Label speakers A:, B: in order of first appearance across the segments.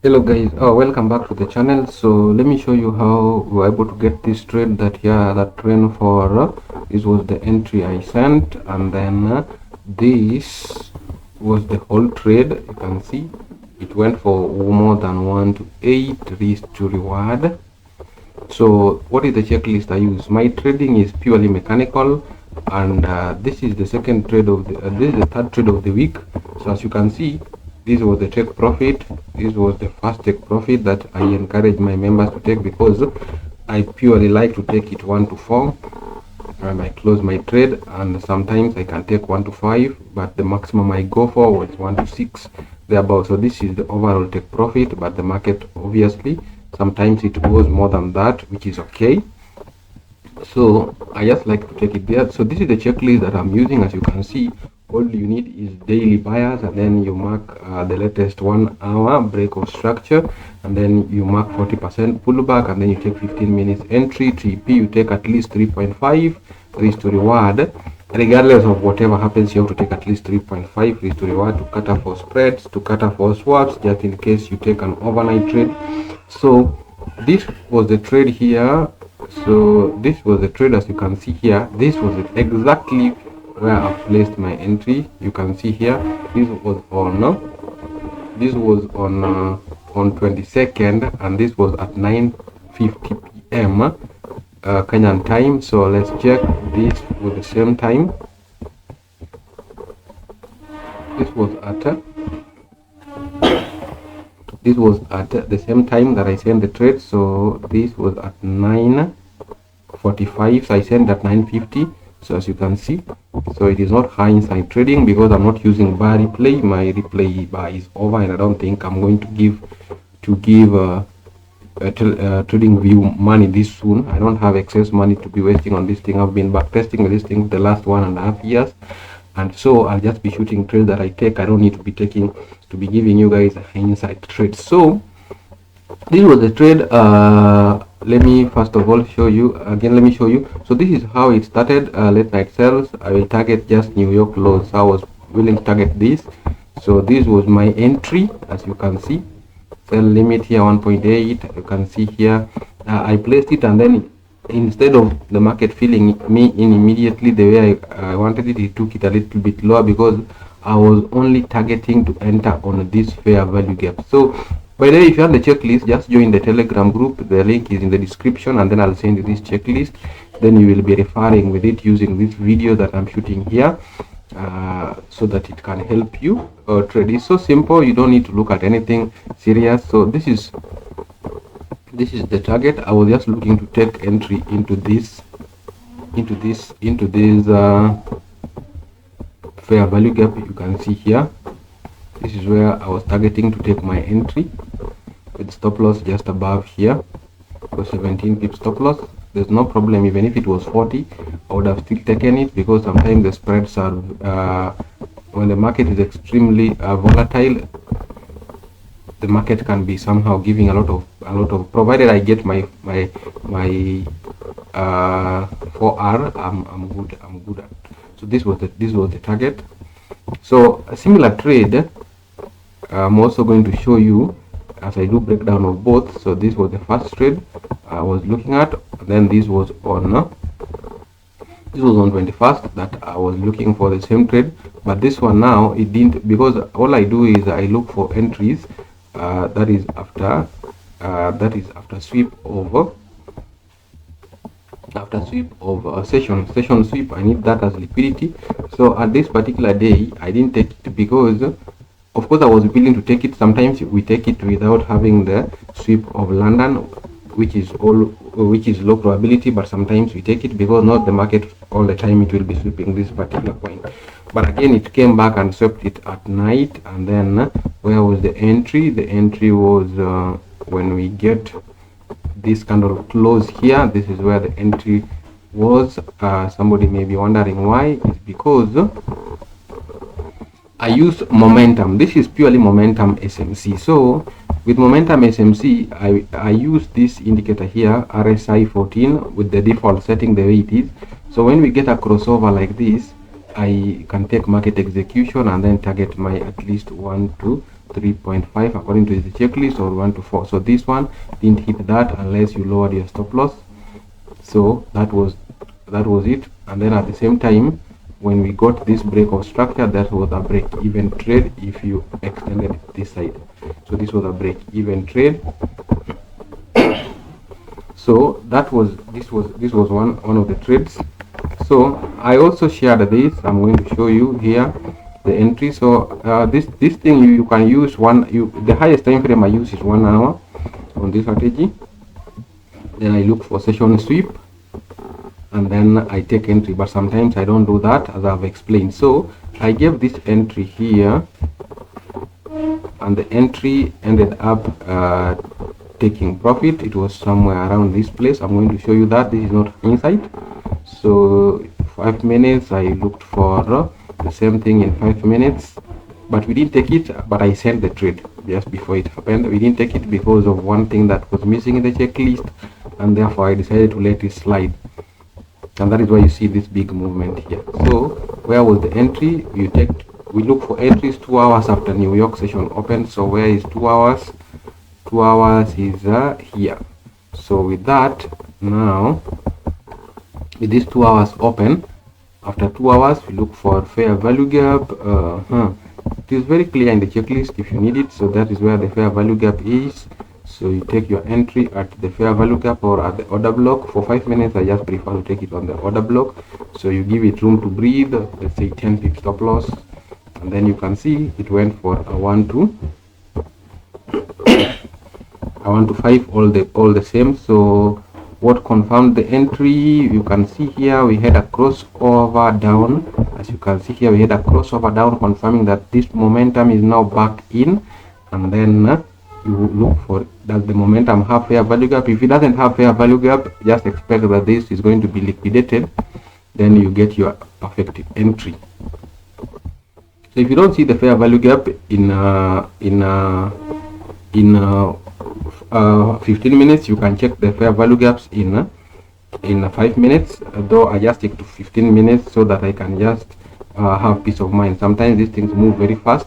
A: Hello guys, welcome back to the channel. So let me show you how we were able to get this trade that trend for this was the entry I sent, and then this was the whole trade. You can see it went for more than 1 to 8 risk to reward. So what is the checklist I use? My trading is purely mechanical, and this is the second trade of the this is the third trade of the week. So as you can see, this was the take profit. This was the first take profit that I encourage my members to take, because I purely like to take it 1 to 4, and I close my trade, and sometimes I can take 1 to 5, but the maximum I go for was 1 to 6 thereabout. So this is the overall take profit, but the market obviously sometimes it goes more than that, which is okay. So I just like to take it there. So this is the checklist that I'm using. As you can see, all you need is daily buyers, and then you mark the latest 1 hour break of structure, and then you mark 40% pullback, and then you take 15 minutes entry. TP you take at least 3.5 risk to reward. Regardless of whatever happens, you have to take at least 3.5 risk to reward to cater for spreads, to cater for swaps, just in case you take an overnight trade. So this was the trade here. So this was the trade. As you can see here, this was exactly where I placed my entry. You can see here, this was on 22nd, and this was at 9:50 p.m. Kenyan time. So let's check this with the same time. This was at the same time that I sent the trade. So this was at 9:45. So I sent at 9:50. So as you can see, so it is not high inside trading, because I'm not using bar replay. My replay bar is over, and I don't think I'm going to give trading view money this soon. I don't have excess money to be wasting on this thing. I've been backtesting this thing the last 1.5 years, and so I'll just be shooting trades that I take. I don't need to be giving you guys inside trades. So this was the trade. Let me first of all show you again. Let me show you. So this is how it started. Late night sales. I will target just New York lows. I was willing to target this. So this was my entry. As you can see, sell limit here 1.8. you can see here, I placed it, and then instead of the market filling me in immediately the way I wanted it, it took it a little bit lower, because I was only targeting to enter on this fair value gap. So by the way, if you have the checklist, just join the Telegram group. The link is in the description, and then I'll send you this checklist. Then you will be referring with it using this video that I'm shooting here, so that it can help you trade. It's so simple. You don't need to look at anything serious. So this is the target. I was just looking to take entry into this fair value gap. You can see here, this is where I was targeting to take my entry, with stop loss just above here for 17 pip stop loss. There's no problem. Even if it was 40, I would have still taken it, because sometimes the spreads are when the market is extremely volatile, the market can be somehow giving a lot of provided I get my 4R, I'm good at. So this was the target. So a similar trade I'm also going to show you as I do breakdown of both. So this was the first trade I was looking at, and then this was on 21st that I was looking for the same trade. But this one now, it didn't, because all I do is I look for entries that is after sweep of session sweep. I need that as liquidity. So at this particular day, I didn't take it, because of course I was willing to take it. Sometimes we take it without having the sweep of London, which is low probability, but sometimes we take it because not the market all the time it will be sweeping this particular point. But again, it came back and swept it at night. And then where was the entry? The entry was when we get this kind of close here. This is where the entry was. Somebody may be wondering why. It's because I use momentum. This is purely momentum SMC. So with momentum SMC, I use this indicator here, RSI 14, with the default setting the way it is. So when we get a crossover like this, I can take market execution and then target my at least 1 to 3.5 according to the checklist, or 1 to 4. So this one didn't hit that unless you lowered your stop loss. So that was it. And then at the same time, when we got this break of structure, that was a break even trade if you extended it this side. So this was a break even trade. So this was one of the trades. So I also shared this. I'm going to show you here the entry. So this thing you can use the highest time frame I use is 1 hour on this strategy. Then I look for session sweep, and then I take entry, but sometimes I don't do that, as I've explained. So I gave this entry here, and the entry ended up taking profit. It was somewhere around this place. I'm going to show you that this is not inside. So 5 minutes, I looked for the same thing in 5 minutes, but we didn't take it. But I sent the trade just before it happened. We didn't take it because of one thing that was missing in the checklist, and therefore I decided to let it slide. And that is why you see this big movement here. So where was the entry? We look for entries 2 hours after New York session opened. So where is 2 hours? 2 hours is here. So with that, now with these 2 hours open, after 2 hours we look for fair value gap. It is very clear in the checklist if you need it. So that is where the fair value gap is. So you take your entry at the fair value gap or at the order block. For 5 minutes, I just prefer to take it on the order block. So you give it room to breathe, let's say 10 pips stop loss, and then you can see it went for a 1 to 5, all the same. So what confirmed the entry? You can see here we had a crossover down. As you can see here, we had a crossover down, confirming that this momentum is now back in. And then you look for, does the momentum have fair value gap? If it doesn't have fair value gap, just expect that this is going to be liquidated. Then you get your perfect entry. So if you don't see the fair value gap in 15 minutes, you can check the fair value gaps in 5 minutes. Though I just stick to 15 minutes so that I can just have peace of mind. Sometimes these things move very fast,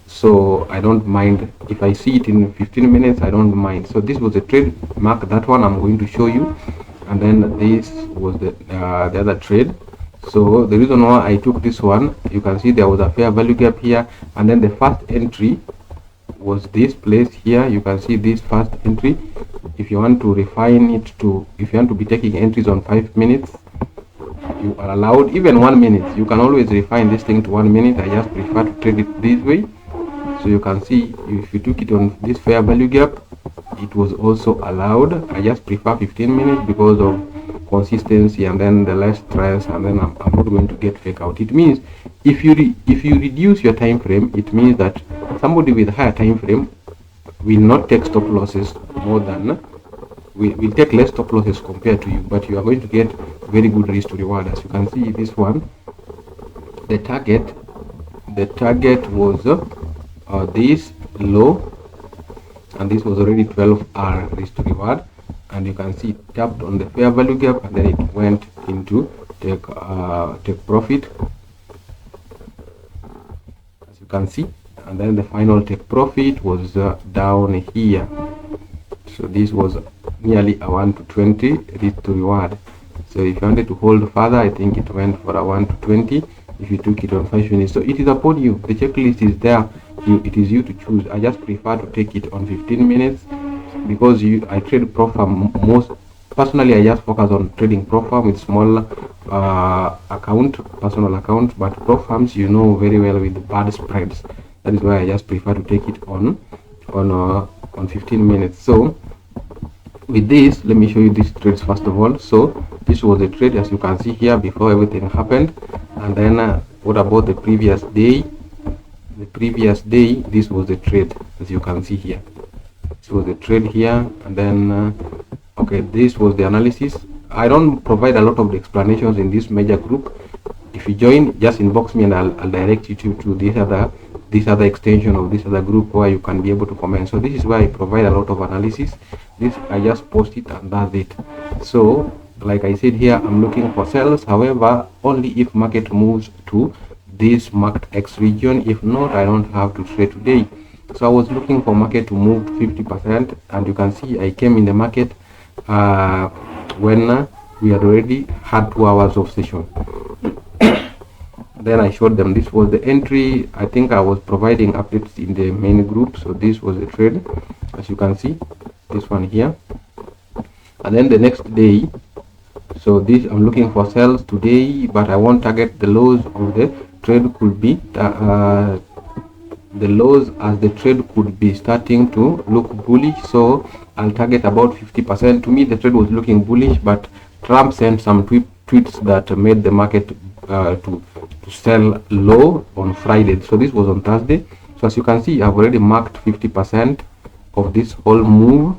A: so I don't mind if I see it in 15 minutes. I don't mind. So this was a trade, mark that one. I'm going to show you. And then this was the other trade. So the reason why I took this one, you can see there was a fair value gap here, and then the first entry was this place here. You can see this first entry. If you want to refine it to, if you want to be taking entries on 5 minutes, you are allowed. Even 1 minute, you can always refine this thing to 1 minute. I just prefer to trade it this way. So you can see if you took it on this fair value gap, it was also allowed. I just prefer 15 minutes because of consistency, and then the less stress, and then I'm not going to get fake out. It means if you reduce your time frame, it means that somebody with higher time frame will not take stop losses more than, will take less stop losses compared to you, but you are going to get very good risk to reward. As you can see, this one, the target was this low, and this was already 12-hour risk to reward. And you can see it tapped on the fair value gap, and then it went into take profit, as you can see. And then the final take profit was down here. So this was nearly a 1 to 20 risk to reward. So if you wanted to hold further, I think it went for a 1 to 20 if you took it on 5 minutes. So it is upon you. The checklist is there. It is you to choose. I just prefer to take it on 15 minutes because I trade pro farm most. Personally, I just focus on trading pro farm with small personal account, but pro farms, you know very well, with bad spreads. That is why I just prefer to take it on 15 minutes. So with this, let me show you these trades first of all. So this was the trade, as you can see here, before everything happened. And then what about the previous day? The previous day, this was the trade, as you can see here. This was the trade here, and then okay, this was the analysis. I don't provide a lot of the explanations in this major group. If you join, just inbox me and I'll direct you to this other extension of this other group where you can be able to comment. So this is where I provide a lot of analysis. This I just post it and that's it. So like I said here, I'm looking for sales, however only if market moves to this marked X region. If not, I don't have to trade today. So I was looking for market to move 50%, and you can see I came in the market when we had already had 2 hours of session. Then I showed them this was the entry. I think I was providing updates in the main group. So this was the trade, as you can see, this one here. And then the next day, so this I'm looking for sales today, but I won't target the lows of the trade. Could be the lows as the trade could be starting to look bullish, so I'll target about 50%. To me the trade was looking bullish, but Trump sent some tweets that made the market to sell low on Friday. So this was on Thursday. So as you can see, I've already marked 50% of this whole move.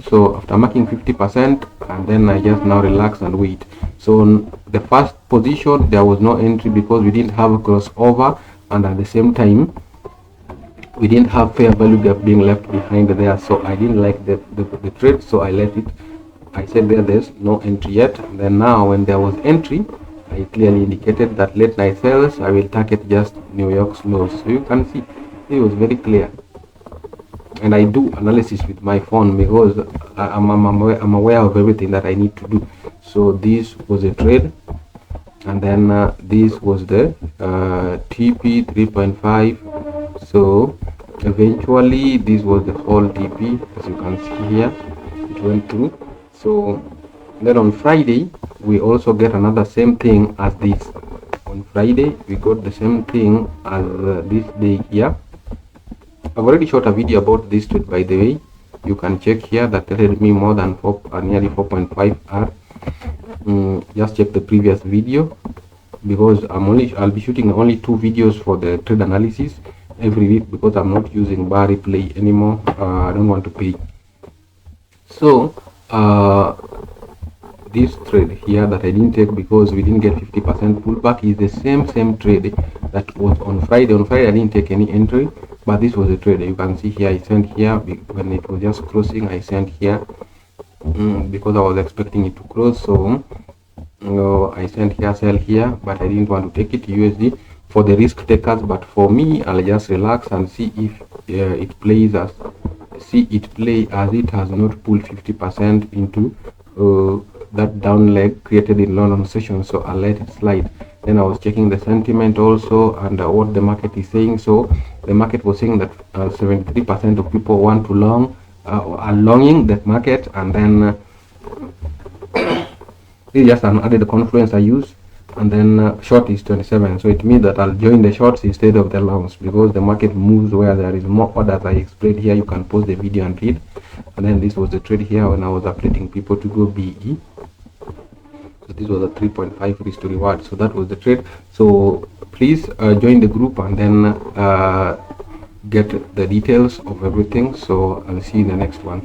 A: So after marking 50%, and then I just now relax and wait. So on the first position there was no entry because we didn't have a crossover, and at the same time we didn't have fair value gap being left behind there. So I didn't like the trade, so I let it. I said there's no entry yet. And then now when there was entry, I clearly indicated that late night sales I will target just New York's lows. So you can see it was very clear. And I do analysis with my phone because I'm aware of everything that I need to do. So this was a trade, and then this was the TP 3.5. so eventually this was the whole TP, as you can see here, it went through. So then on Friday we also get another same thing as this. On Friday we got the same thing as this day here. I've already shot a video about this trade, by the way. You can check here, that traded me more than nearly 4.5 R. Just check the previous video, because I'll be shooting only 2 videos for the trade analysis every week, because I'm not using bar replay anymore. I don't want to pay. So this trade here that I didn't take because we didn't get 50% pullback is the same trade that was on Friday. On Friday I didn't take any entry, but this was a trade. You can see here I sent here when it was just crossing. I sent here because I was expecting it to cross. So I sent here, sell here, but I didn't want to take it USD for the risk takers. But for me, I'll just relax and see if it plays as it has not pulled 50% into that down leg created in London session. So I'll let it slide. Then I was checking the sentiment also, and what the market is saying. So the market was saying that 73% of people want to long, are longing that market. And then this is just an added confluence I use. And then short is 27. So it means that I'll join the shorts instead of the longs, because the market moves where there is more orders. I explained here. You can pause the video and read. And then this was the trade here when I was updating people to go BE. So this was a 3.5 risk to reward. So that was the trade. So please join the group and then get the details of everything. So I'll see you in the next one.